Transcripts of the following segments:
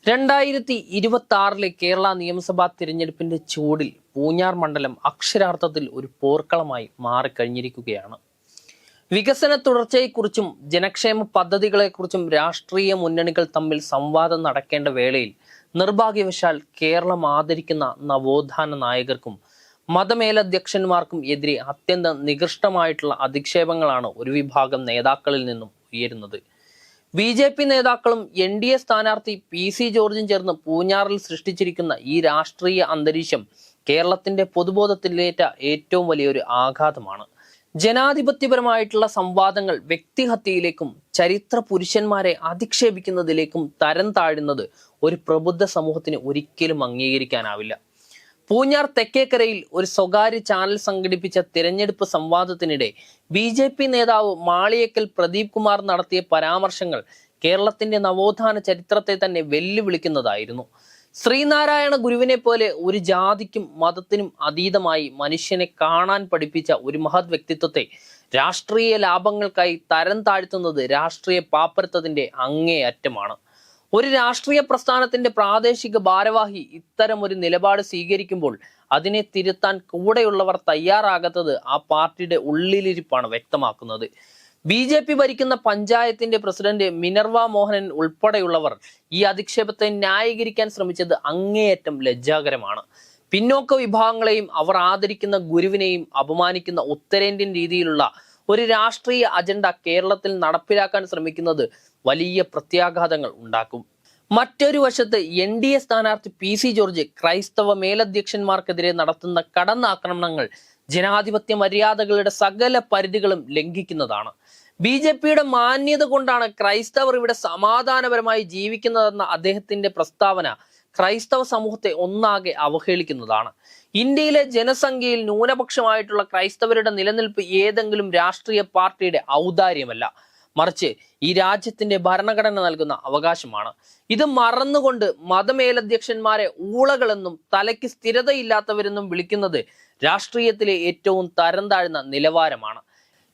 2026 കേരള നിയമസഭാ തിരഞ്ഞെടുപ്പിന്റെ ചൂടിൽ പൂഞ്ഞാർ മണ്ഡലം അക്ഷരാർത്ഥത്തിൽ ഒരു പോർക്കളമായി മാറിക്കഴിഞ്ഞിരിക്കുകയാണ്. വികസന തുടർച്ചയെക്കുറിച്ചും ജനക്ഷേമ പദ്ധതികളെക്കുറിച്ചും രാഷ്ട്രീയ മുന്നണികൾ തമ്മിൽ സംവാദം നടക്കേണ്ട വേളയിൽ നിർഭാഗ്യവശാൽ കേരളം ആദരിക്കുന്ന നവോത്ഥാന നായകർക്കും മതമേലധ്യക്ഷന്മാർക്കും എതിരെ അത്യന്തം നികൃഷ്ടമായിട്ടുള്ള അധിക്ഷേപങ്ങളാണ് ഒരു വിഭാഗം നേതാക്കളിൽ നിന്നും ഉയരുന്നത്. BJP നേതാക്കളും NDA സ്ഥാനാർത്ഥി PC ജോർജും ചേർന്ന് പൂഞ്ഞാറിൽ സൃഷ്ടിച്ചിരിക്കുന്ന ഈ രാഷ്ട്രീയ അന്തരീക്ഷം കേരളത്തിന്റെ പൊതുബോധത്തിലേറ്റ ഏറ്റവും വലിയൊരു ആഘാതമാണ്. ജനാധിപത്യപരമായിട്ടുള്ള സംവാദങ്ങൾ വ്യക്തിഹത്യയിലേക്കും ചരിത്ര പുരുഷന്മാരെ അധിക്ഷേപിക്കുന്നതിലേക്കും തരം താഴുന്നത് ഒരു പ്രബുദ്ധ സമൂഹത്തിന് ഒരിക്കലും അംഗീകരിക്കാനാവില്ല. പൂഞ്ഞാർ തെക്കേക്കരയിൽ ഒരു സ്വകാര്യ ചാനൽ സംഘടിപ്പിച്ച തിരഞ്ഞെടുപ്പ് സംവാദത്തിനിടെ BJP നേതാവ് മാളിയേക്കൽ പ്രദീപ് കുമാർ നടത്തിയ പരാമർശങ്ങൾ കേരളത്തിന്റെ നവോത്ഥാന ചരിത്രത്തെ തന്നെ വെല്ലുവിളിക്കുന്നതായിരുന്നു. ശ്രീനാരായണ ഗുരുവിനെ പോലെ ഒരു ജാതിക്കും മതത്തിനും അതീതമായി മനുഷ്യനെ കാണാൻ പഠിപ്പിച്ച ഒരു മഹത് വ്യക്തിത്വത്തെ രാഷ്ട്രീയ ലാഭങ്ങൾക്കായി തരം താഴ്ത്തുന്നത് രാഷ്ട്രീയ പാപ്പരത്വത്തിന്റെ അങ്ങേയറ്റമാണ്. ഒരു രാഷ്ട്രീയ പ്രസ്ഥാനത്തിന്റെ പ്രാദേശിക ഭാരവാഹി ഇത്തരം ഒരു നിലപാട് സ്വീകരിക്കുമ്പോൾ അതിനെ തിരുത്താൻ കൂടെയുള്ളവർ തയ്യാറാകാത്തത് ആ പാർട്ടിയുടെ ഉള്ളിലിരിപ്പാണ് വ്യക്തമാക്കുന്നത്. BJP ഭരിക്കുന്ന പഞ്ചായത്തിന്റെ പ്രസിഡന്റ് മിനർവ മോഹനൻ ഉൾപ്പെടെയുള്ളവർ ഈ അധിക്ഷേപത്തെ ന്യായീകരിക്കാൻ ശ്രമിച്ചത് അങ്ങേയറ്റം ലജ്ജാകരമാണ്. പിന്നോക്ക വിഭാഗങ്ങളെയും അവർ ആദരിക്കുന്ന ഗുരുവിനെയും അപമാനിക്കുന്ന ഉത്തരേന്ത്യൻ രീതിയിലുള്ള ഒരു രാഷ്ട്രീയ അജണ്ട കേരളത്തിൽ നടപ്പിലാക്കാൻ ശ്രമിക്കുന്നത് വലിയ പ്രത്യാഘാതങ്ങൾ ഉണ്ടാക്കും. മറ്റൊരു വശത്ത് NDA സ്ഥാനാർത്ഥി PC ജോർജ് ക്രൈസ്തവ മേലധ്യക്ഷന്മാർക്കെതിരെ നടത്തുന്ന കടന്നാക്രമണങ്ങൾ ജനാധിപത്യ മര്യാദകളുടെ സകല പരിധികളും ലംഘിക്കുന്നതാണ്. BJPയുടെ മാന്യത കൊണ്ടാണ് ക്രൈസ്തവർ ഇവിടെ സമാധാനപരമായി ജീവിക്കുന്നതെന്ന അദ്ദേഹത്തിന്റെ പ്രസ്താവന ക്രൈസ്തവ സമൂഹത്തെ ഒന്നാകെ അവഹേളിക്കുന്നതാണ്. ഇന്ത്യയിലെ ജനസംഖ്യയിൽ ന്യൂനപക്ഷമായിട്ടുള്ള ക്രൈസ്തവരുടെ നിലനിൽപ്പ് ഏതെങ്കിലും രാഷ്ട്രീയ പാർട്ടിയുടെ ഔദാര്യമല്ല, മറിച്ച് ഈ രാജ്യത്തിന്റെ ഭരണഘടന നൽകുന്ന അവകാശമാണ്. ഇത് മറന്നുകൊണ്ട് മതമേലധ്യക്ഷന്മാരെ ഊളകളെന്നും തലയ്ക്ക് സ്ഥിരതയില്ലാത്തവരെന്നും വിളിക്കുന്നത് രാഷ്ട്രീയത്തിലെ ഏറ്റവും തരം താഴ്ന്ന നിലവാരമാണ്.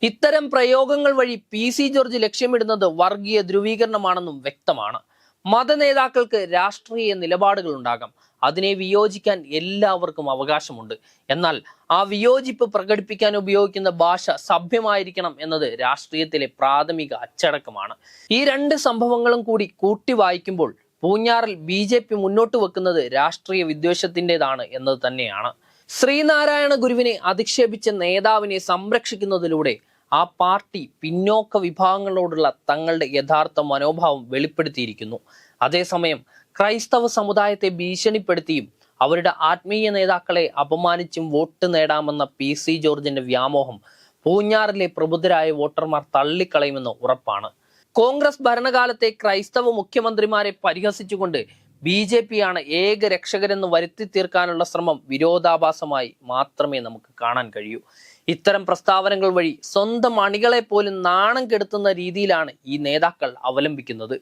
ഇത്തരം പ്രയോഗങ്ങൾ വഴി PC ജോർജ് ലക്ഷ്യമിടുന്നത് വർഗീയ ധ്രുവീകരണമാണെന്നും വ്യക്തമാണ്. മതനേതാക്കൾക്ക് രാഷ്ട്രീയ നിലപാടുകൾ ഉണ്ടാകാം, അതിനെ വിയോജിക്കാൻ എല്ലാവർക്കും അവകാശമുണ്ട്. എന്നാൽ ആ വിയോജിപ്പ് പ്രകടിപ്പിക്കാൻ ഉപയോഗിക്കുന്ന ഭാഷ സഭ്യമായിരിക്കണം എന്നത് രാഷ്ട്രീയത്തിലെ പ്രാഥമിക അച്ചടക്കമാണ്. ഈ രണ്ട് സംഭവങ്ങളും കൂടി കൂട്ടി വായിക്കുമ്പോൾ പൂഞ്ഞാറിൽ BJP മുന്നോട്ട് വെക്കുന്നത് രാഷ്ട്രീയ വിദ്വേഷത്തിൻ്റെതാണ് എന്നത് തന്നെയാണ്. ശ്രീനാരായണ ഗുരുവിനെ അധിക്ഷേപിച്ച നേതാവിനെ സംരക്ഷിക്കുന്നതിലൂടെ ആ പാർട്ടി പിന്നോക്ക വിഭാഗങ്ങളോടുള്ള തങ്ങളുടെ യഥാർത്ഥ മനോഭാവം വെളിപ്പെടുത്തിയിരിക്കുന്നു. അതേസമയം ക്രൈസ്തവ സമുദായത്തെ ഭീഷണിപ്പെടുത്തിയും അവരുടെ ആത്മീയ നേതാക്കളെ അപമാനിച്ചും വോട്ട് നേടാമെന്ന PC ജോർജിന്റെ വ്യാമോഹം പൂഞ്ഞാറിലെ പ്രബുദ്ധരായ വോട്ടർമാർ തള്ളിക്കളയുമെന്ന് ഉറപ്പാണ്. കോൺഗ്രസ് ഭരണകാലത്തെ ക്രൈസ്തവ മുഖ്യമന്ത്രിമാരെ പരിഹസിച്ചുകൊണ്ട് BJPയാണ് ഏക രക്ഷകരെന്ന് വരുത്തി തീർക്കാനുള്ള ശ്രമം വിരോധാഭാസമായി മാത്രമേ നമുക്ക് കാണാൻ കഴിയൂ. ഇത്തരം പ്രസ്താവനകൾ വഴി സ്വന്തം അണികളെ പോലും നാണം കെടുത്തുന്ന രീതിയിലാണ് ഈ നേതാക്കൾ അവലംബിക്കുന്നത്.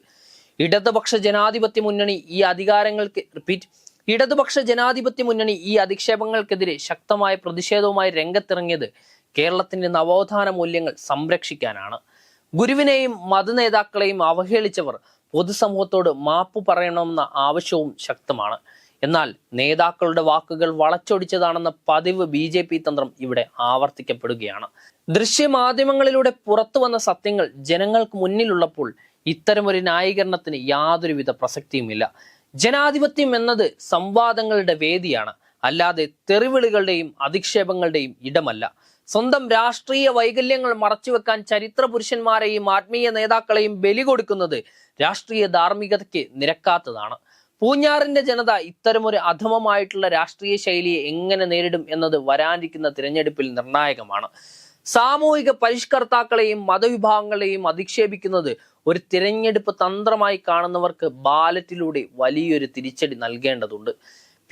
ഇടതുപക്ഷ ജനാധിപത്യ മുന്നണി ഈ അധിക്ഷേപങ്ങൾക്കെതിരെ ശക്തമായ പ്രതിഷേധവുമായി രംഗത്തിറങ്ങിയത് കേരളത്തിന്റെ നവോത്ഥാന മൂല്യങ്ങൾ സംരക്ഷിക്കാനാണ്. ഗുരുവിനെയും മതനേതാക്കളെയും അവഹേളിച്ചവർ പൊതുസമൂഹത്തോട് മാപ്പ് പറയണമെന്ന ആവശ്യവും ശക്തമാണ്. എന്നാൽ നേതാക്കളുടെ വാക്കുകൾ വളച്ചൊടിച്ചതാണെന്ന പതിവ് BJP തന്ത്രം ഇവിടെ ആവർത്തിക്കപ്പെടുകയാണ്. ദൃശ്യമാധ്യമങ്ങളിലൂടെ പുറത്തു വന്ന സത്യങ്ങൾ ജനങ്ങൾക്ക് മുന്നിലുള്ളപ്പോൾ ഇത്തരമൊരു ന്യായീകരണത്തിന് യാതൊരുവിധ പ്രസക്തിയുമില്ല. ജനാധിപത്യം എന്നത് സംവാദങ്ങളുടെ വേദിയാണ്, അല്ലാതെ തെറിവിളികളുടെയും അധിക്ഷേപങ്ങളുടെയും ഇടമല്ല. സ്വന്തം രാഷ്ട്രീയ വൈകല്യങ്ങൾ മറച്ചുവെക്കാൻ ചരിത്ര പുരുഷന്മാരെയും ആത്മീയ നേതാക്കളെയും ബലി കൊടുക്കുന്നത് രാഷ്ട്രീയ ധാർമ്മികതയ്ക്ക് നിരക്കാത്തതാണ്. പൂഞ്ഞാറിന്റെ ജനത ഇത്തരമൊരു അധമമായിട്ടുള്ള രാഷ്ട്രീയ ശൈലിയെ എങ്ങനെ നേരിടും എന്നത് വരാനിരിക്കുന്ന തിരഞ്ഞെടുപ്പിൽ നിർണായകമാണ്. സാമൂഹിക പരിഷ്കർത്താക്കളെയും മതവിഭാഗങ്ങളെയും അധിക്ഷേപിക്കുന്നത് ഒരു തിരഞ്ഞെടുപ്പ് തന്ത്രമായി കാണുന്നവർക്ക് ബാലറ്റിലൂടെ വലിയൊരു തിരിച്ചടി നൽകേണ്ടതുണ്ട്.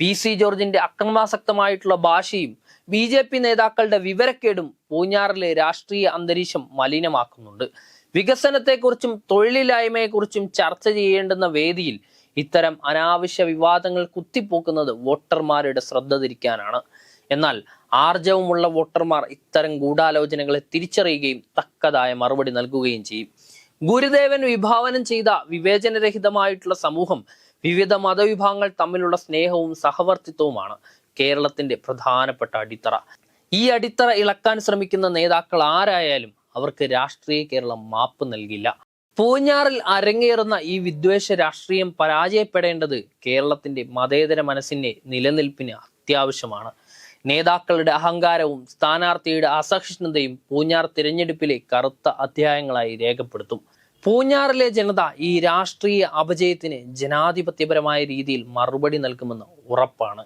PC ജോർജിന്റെ അക്രമാസക്തമായിട്ടുള്ള ഭാഷയും BJP നേതാക്കളുടെ വിവരക്കേടും പൂഞ്ഞാറിലെ രാഷ്ട്രീയ അന്തരീക്ഷം മലിനമാക്കുന്നുണ്ട്. വികസനത്തെക്കുറിച്ചും തൊഴിലില്ലായ്മയെക്കുറിച്ചും ചർച്ച ചെയ്യേണ്ടുന്ന വേദിയിൽ ഇത്തരം അനാവശ്യ വിവാദങ്ങൾ കുത്തിപ്പോക്കുന്നത് വോട്ടർമാരുടെ ശ്രദ്ധ തിരിക്കാനാണ്. എന്നാൽ ആർജവമുള്ള വോട്ടർമാർ ഇത്തരം ഗൂഢാലോചനകളെ തിരിച്ചറിയുകയും തക്കതായ മറുപടി നൽകുകയും ചെയ്യും. ഗുരുദേവൻ വിഭാവനം ചെയ്ത വിവേചനരഹിതമായിട്ടുള്ള സമൂഹം വിവിധ മതവിഭാഗങ്ങൾ തമ്മിലുള്ള സ്നേഹവും സഹവർത്തിത്വവുമാണ് കേരളത്തിന്റെ പ്രധാനപ്പെട്ട അടിത്തറ. ഈ അടിത്തറ ഇളക്കാൻ ശ്രമിക്കുന്ന നേതാക്കൾ ആരായാലും അവർക്ക് രാഷ്ട്രീയ കേരളം മാപ്പ് നൽകില്ല. പൂഞ്ഞാറിൽ അരങ്ങേറുന്ന ഈ വിദ്വേഷ രാഷ്ട്രീയം പരാജയപ്പെടേണ്ടത് കേരളത്തിന്റെ മതേതര മനസ്സിന്റെ നിലനിൽപ്പിന് അത്യാവശ്യമാണ്. നേതാക്കളുടെ അഹങ്കാരവും സ്ഥാനാർത്ഥിയുടെ അസഹിഷ്ണുതയും പൂഞ്ഞാർ തിരഞ്ഞെടുപ്പിലെ കറുത്ത അധ്യായങ്ങളായി രേഖപ്പെടുത്തും. പൂഞ്ഞാറിലെ ജനത ഈ രാഷ്ട്രീയ അപജയത്തിന് ജനാധിപത്യപരമായ രീതിയിൽ മറുപടി നൽകുമെന്ന് ഉറപ്പാണ്.